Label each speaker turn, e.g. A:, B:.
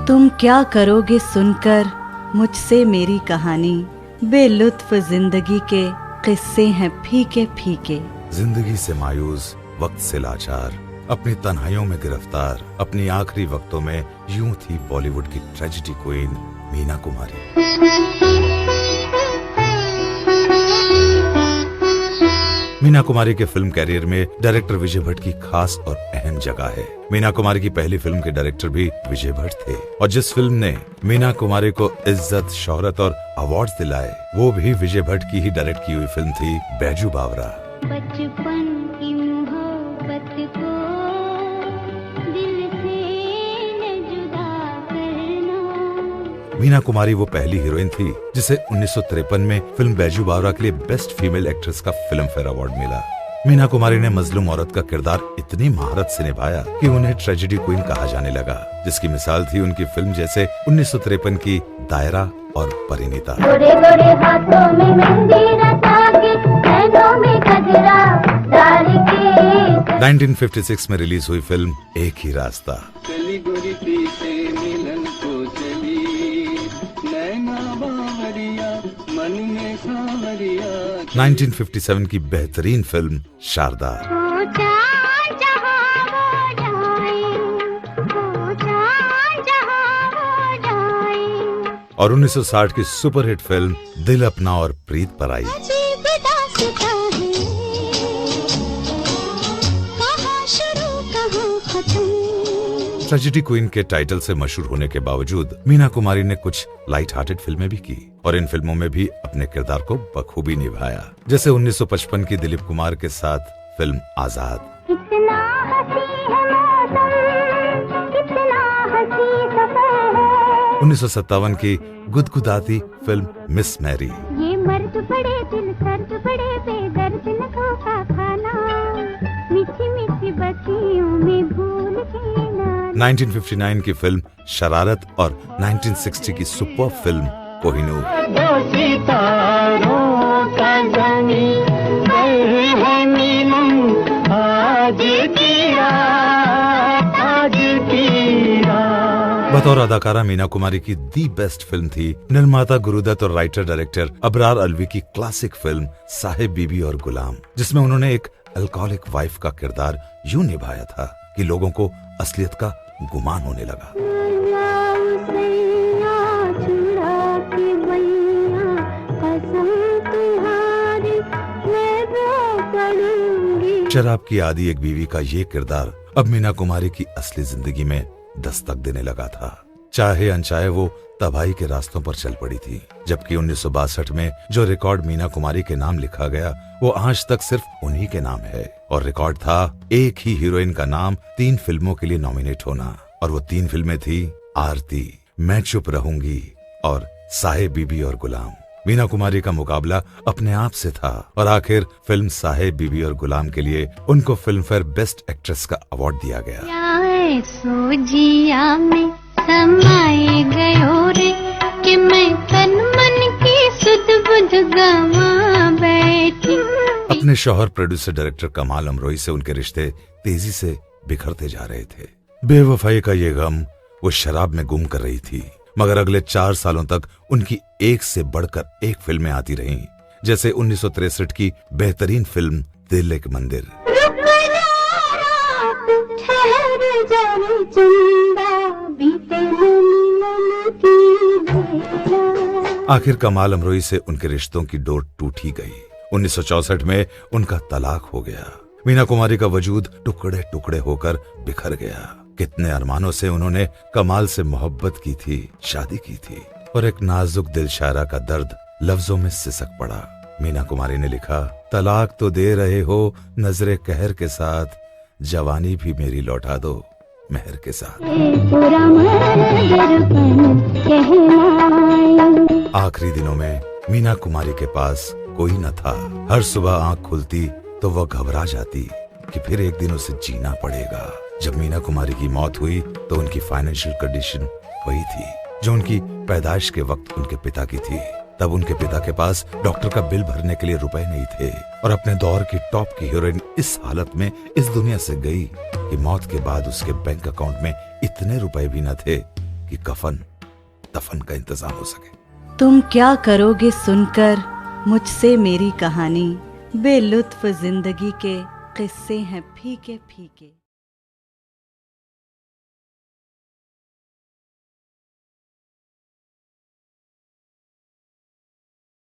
A: तुम क्या करोगे सुनकर मुझसे मेरी कहानी, बेलुत्फ जिंदगी के किस्से हैं फीके फीके।
B: जिंदगी से मायूस, वक्त से लाचार, अपनी तन्हाइयों में गिरफ्तार, अपनी आखिरी वक्तों में यूं थी बॉलीवुड की ट्रेजेडी क्वीन मीना कुमारी। मीना कुमारी के फिल्म कैरियर में डायरेक्टर विजय भट्ट की खास और अहम जगह है। मीना कुमारी की पहली फिल्म के डायरेक्टर भी विजय भट्ट थे और जिस फिल्म ने मीना कुमारी को इज्जत, शोहरत और अवार्ड्स दिलाए वो भी विजय भट्ट की ही डायरेक्ट की हुई फिल्म थी बैजू बावरा।
C: बचपन की मोहब्बत को दिल से न जुदा करना।
B: मीना कुमारी वो पहली हीरोइन थी जिसे 1953 में फिल्म बैजू बावरा के लिए बेस्ट फीमेल एक्ट्रेस का फिल्म फेयर अवार्ड मिला। मीना कुमारी ने मजलूम औरत का किरदार इतनी महारत से निभाया कि उन्हें ट्रेजेडी क्वीन कहा जाने लगा, जिसकी मिसाल थी उनकी फिल्म जैसे 1953 की दायरा और परिणीता।
C: गोरे गोरे हाथों में मेहंदी रचा के, नैनों में गजरा डाल के।
B: 1956 में रिलीज हुई फिल्म एक ही रास्ता।
D: चली गोरी प्रीते मिलन को चली, नैना बावरिया मन में सावरिया।
B: 1957 की बेहतरीन फिल्म शारदा। और 1960 की सुपरहिट फिल्म दिल अपना और प्रीत पराई। ट्रेजेडी क्वीन के टाइटल से मशहूर होने के बावजूद मीना कुमारी ने कुछ लाइट हार्टेड फिल्में भी की और इन फिल्मों में भी अपने किरदार को बखूबी निभाया, जैसे 1955 की दिलीप कुमार के साथ फिल्म आजाद। 1957 की गुदगुदाती फिल्म मिस मैरी।
C: ये मर्द बड़े दिल सर्द बड़े बेदर्द नखों का खाना, मीठी मीठी बत्तियों में भूल के ना।
B: 1959 की फिल्म शरारत और 1960 की सुपर फिल्म कोहिनूर। बतौर अदाकारा मीना कुमारी की दी बेस्ट फिल्म थी निर्माता गुरुदत्त और राइटर डायरेक्टर अबरार अलवी की क्लासिक फिल्म साहिब बीबी और गुलाम, जिसमें उन्होंने एक अल्कोहलिक वाइफ का किरदार यूं निभाया था कि लोगों को असलियत का गुमान होने लगा। शराब की आदी एक बीवी का ये किरदार अब मीना कुमारी की असली जिंदगी में दस्तक देने लगा था। चाहे अनचाहे वो तबाही के रास्तों पर चल पड़ी थी, जबकि 1962 में जो रिकॉर्ड मीना कुमारी के नाम लिखा गया वो आज तक सिर्फ उन्हीं के नाम है और रिकॉर्ड था एक ही हीरोइन का नाम 3 फिल्मों के लिए नॉमिनेट होना, और वो 3 फिल्में थी आरती, मैं चुप रहूंगी और साहिब बीबी और गुलाम। मीना कुमारी का मुकाबला अपने आप से था और आखिर फिल्म साहिब बीबी और गुलाम के लिए उनको फिल्म फेयर बेस्ट एक्ट्रेस का अवार्ड दिया गया।
C: सोजिया में समाए गयो रे कि मैं तन मन की सुध बुध गवा बैठी।
B: अपने शौहर प्रोड्यूसर डायरेक्टर कमाल अमरोही से उनके रिश्ते तेजी से बिखरते जा रहे थे। बेवफाई का ये गम वो शराब में गुम कर रही थी, मगर अगले 4 सालों तक उनकी एक से बढ़कर एक फिल्में आती रहीं, जैसे 1963 की बेहतरीन फिल्म दिल एक मंदिर। आखिर कमाल अमरोही से उनके रिश्तों की डोर टूट ही गई। 1964 में उनका तलाक हो गया। मीना कुमारी का वजूद टुकड़े टुकड़े होकर बिखर गया। कितने अरमानों से उन्होंने कमाल से मोहब्बत की थी, शादी की थी, और एक नाजुक दिल शायरा का दर्द लफ्जों में सिसक पड़ा। मीना कुमारी ने लिखा, तलाक तो दे रहे हो नजरे कहर के साथ, जवानी भी मेरी लौटा दो मेहर के साथ। आखिरी दिनों में मीना कुमारी के पास कोई न था। हर सुबह आंख खुलती तो वह घबरा जाती कि फिर एक दिन उसे जीना पड़ेगा। जब मीना कुमारी की मौत हुई तो उनकी फाइनेंशियल कंडीशन वही थी जो उनकी पैदाइश के वक्त उनके पिता की थी। तब उनके पिता के पास डॉक्टर का बिल भरने के लिए रुपए नहीं थे और अपने दौर की टॉप की हीरोइन इस हालत में इस दुनिया से गई कि मौत के बाद उसके बैंक अकाउंट में इतने रुपए भी न थे कि कफन दफन का इंतजाम हो सके।
A: तुम क्या करोगे सुनकर मुझसे मेरी कहानी, बेलुत्फ जिंदगी के किस्से हैं फीके फीके।